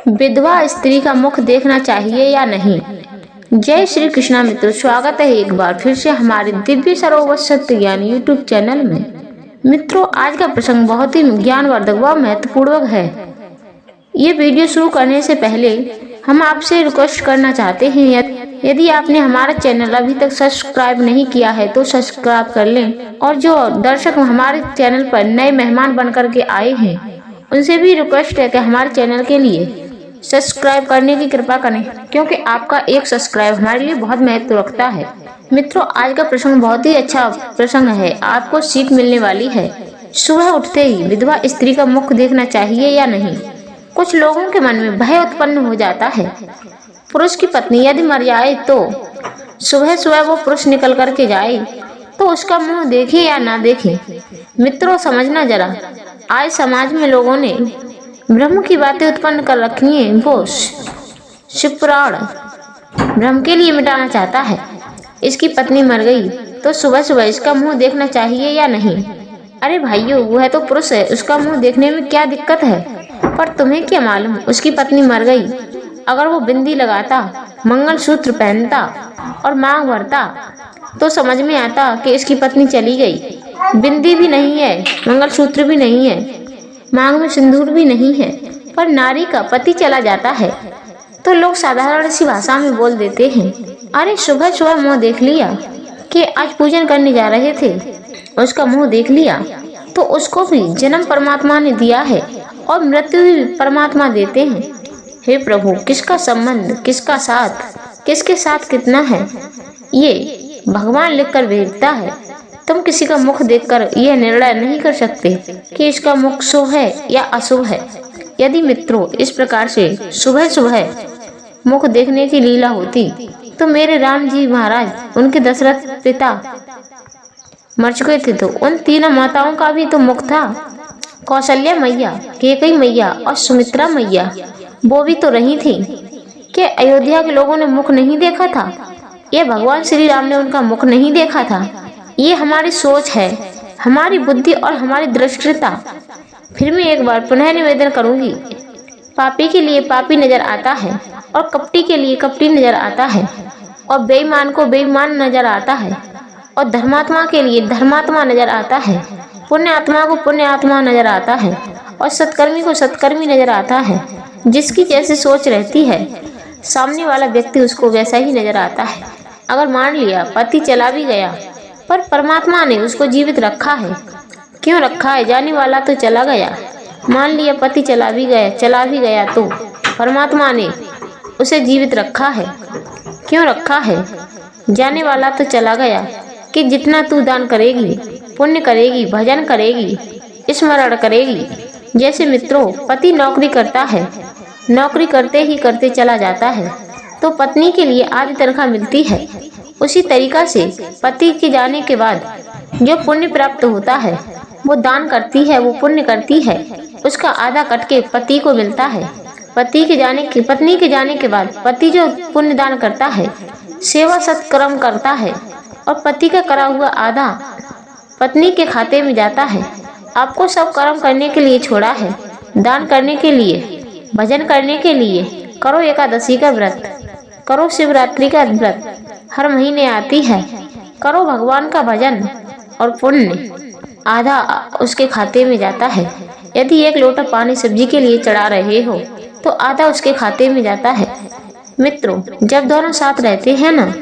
विधवा स्त्री का मुख देखना चाहिए या नहीं। जय श्री कृष्णा मित्रों, स्वागत है एक बार फिर से हमारे दिव्य सरोवर सत्य ज्ञान यूट्यूब चैनल में। मित्रों, आज का प्रसंग बहुत ही ज्ञानवर्धक व महत्वपूर्ण है। ये वीडियो शुरू करने से पहले हम आपसे रिक्वेस्ट करना चाहते हैं, यदि आपने हमारा चैनल अभी तक सब्सक्राइब नहीं किया है तो सब्सक्राइब कर लें, और जो दर्शक हमारे चैनल पर नए मेहमान बनकर के आए हैं उनसे भी रिक्वेस्ट है कि हमारे चैनल के लिए सब्सक्राइब करने की कृपा करें, क्योंकि आपका एक सब्सक्राइब हमारे लिए बहुत महत्व रखता है। मित्रों, आज का प्रसंग बहुत ही अच्छा प्रसंग है, आपको सीख मिलने वाली है। सुबह उठते ही विधवा स्त्री का मुख देखना चाहिए या नहीं। कुछ लोगों के मन में भय उत्पन्न हो जाता है। पुरुष की पत्नी यदि मर जाए तो सुबह सुबह वो पुरुष निकल करके जाए तो उसका मुंह देखे या ना देखे। मित्रों, समझना जरा, आज समाज में लोगों ने ब्रह्म की बातें उत्पन्न कर रखी हैं। वो शिवपुराण ब्रह्म के लिए मिटाना चाहता है। इसकी पत्नी मर गई तो सुबह सुबह इसका मुंह देखना चाहिए या नहीं। अरे भाइयों, वो है तो पुरुष है, उसका मुंह देखने में क्या दिक्कत है। पर तुम्हें क्या मालूम, उसकी पत्नी मर गई। अगर वो बिंदी लगाता, मंगलसूत्र पहनता और मांग भरता तो समझ में आता कि इसकी पत्नी चली गई। बिंदी भी नहीं है, मंगलसूत्र भी नहीं है, मांग में सिंदूर भी नहीं है, पर नारी का पति चला जाता है तो लोग साधारण सी भाषा में बोल देते हैं, अरे सुबह सुबह मुंह देख लिया कि आज पूजन करने जा रहे थे, उसका मुंह देख लिया। तो उसको भी जन्म परमात्मा ने दिया है और मृत्यु भी परमात्मा देते हैं। हे प्रभु, किसका संबंध, किसका साथ, किसके साथ कितना है, ये भगवान लिख कर भेजता है। तुम किसी का मुख देखकर यह निर्णय नहीं कर सकते कि इसका मुख शुभ है या अशुभ है। यदि मित्रों इस प्रकार से सुबह सुबह मुख देखने की लीला होती तो मेरे राम जी महाराज, उनके दशरथ पिता मर चुके थे तो उन तीनों माताओं का भी तो मुख था। कौशल्या मैया, कैकेयी मैया और सुमित्रा मैया, वो भी तो रही थी। क्या अयोध्या के लोगों ने मुख नहीं देखा था? ये भगवान श्री राम ने उनका मुख नहीं देखा था? ये हमारी सोच है, हमारी बुद्धि और हमारी दृष्टिता। फिर मैं एक बार पुनः निवेदन करूंगी, पापी के लिए पापी नजर आता है और कपटी के लिए कपटी नजर आता है, और बेईमान को बेईमान नजर आता है, और धर्मात्मा के लिए धर्मात्मा नजर आता है, पुण्य आत्मा को पुण्य आत्मा नजर आता है, और सत्कर्मी को सत्कर्मी नजर आता है। जिसकी जैसी सोच रहती है, सामने वाला व्यक्ति उसको वैसा ही नजर आता है। अगर मान लिया पति चला भी गया पर परमात्मा ने उसको जीवित रखा है, क्यों रखा है, जाने वाला तो चला गया। मान लिया पति चला भी गया तो परमात्मा ने उसे जीवित रखा है, क्यों रखा है, जाने वाला तो चला गया। कि जितना तू दान करेगी, पुण्य करेगी, भजन करेगी, स्मरण करेगी। जैसे मित्रों, पति नौकरी करता है, नौकरी करते ही करते चला जाता है तो पत्नी के लिए आधी तनख्वाह मिलती है। उसी तरीका से पति के जाने के बाद जो पुण्य प्राप्त होता है वो दान करती है, वो पुण्य करती है, उसका आधा कट के पति को मिलता है। पत्नी के जाने के बाद पति जो पुण्य दान करता है, सेवा सत्कर्म करता है, और पति का करा हुआ आधा पत्नी के खाते में जाता है। आपको सब कर्म करने के लिए छोड़ा है, दान करने के लिए, भजन करने के लिए। करो एकादशी का व्रत, करो शिवरात्रि का व्रत, हर महीने आती है, करो भगवान का भजन, और पुण्य आधा उसके खाते में जाता है। यदि एक लोटा पानी सब्जी के लिए चढ़ा रहे हो तो आधा उसके खाते में जाता है। मित्रों, जब दोनों साथ रहते हैं ना,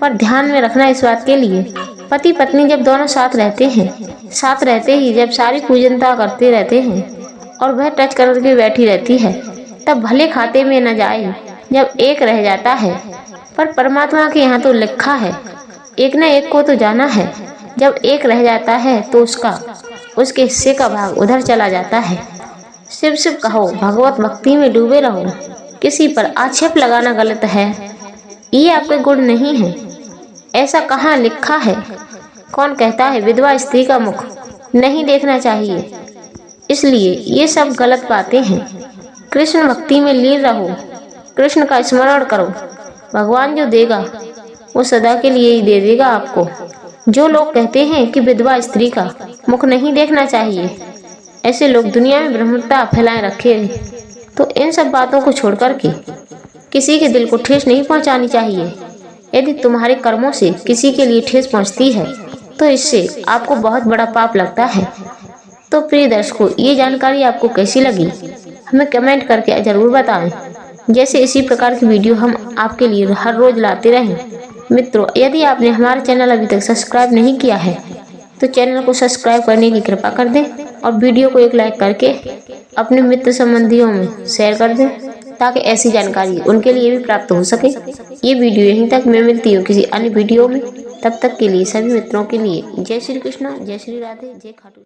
पर ध्यान में रखना इस बात के लिए, पति पत्नी जब दोनों साथ रहते हैं, साथ रहते ही जब सारी पूजनता करते रहते हैं और वह टच करके बैठी रहती है, तब भले खाते में न जाए जब एक रह जाता है। पर परमात्मा के यहाँ तो लिखा है, एक न एक को तो जाना है। जब एक रह जाता है तो उसके हिस्से का भाग उधर चला जाता है। शिव शिव कहो, भगवत भक्ति में डूबे रहो। किसी पर आक्षेप लगाना गलत है, ये आपके गुण नहीं है। ऐसा कहाँ लिखा है? कौन कहता है विधवा स्त्री का मुख नहीं देखना चाहिए? इसलिए ये सब गलत बातें हैं। कृष्ण भक्ति में लीन रहो, कृष्ण का स्मरण करो। भगवान जो देगा वो सदा के लिए ही दे देगा आपको। जो लोग कहते हैं कि विधवा स्त्री का मुख नहीं देखना चाहिए, ऐसे लोग दुनिया में ब्रह्मता फैलाए रखे तो इन सब बातों को छोड़ कर के किसी के दिल को ठेस नहीं पहुंचानी चाहिए। यदि तुम्हारे कर्मों से किसी के लिए ठेस पहुंचती है तो इससे आपको बहुत बड़ा पाप लगता है। तो प्रिय दर्शकों, ये जानकारी आपको कैसी लगी हमें कमेंट करके जरूर बताएं। जैसे इसी प्रकार की वीडियो हम आपके लिए हर रोज लाते रहें। मित्रों, यदि आपने हमारा चैनल अभी तक सब्सक्राइब नहीं किया है तो चैनल को सब्सक्राइब करने की कृपा कर दें और वीडियो को एक लाइक करके अपने मित्र संबंधियों में शेयर कर दें ताकि ऐसी जानकारी उनके लिए भी प्राप्त हो सके। ये वीडियो यहीं तक मैं मिलती हूँ किसी अन्य वीडियो में। तब तक के लिए सभी मित्रों के लिए जय श्री कृष्ण, जय श्री राधे, जय खाटू।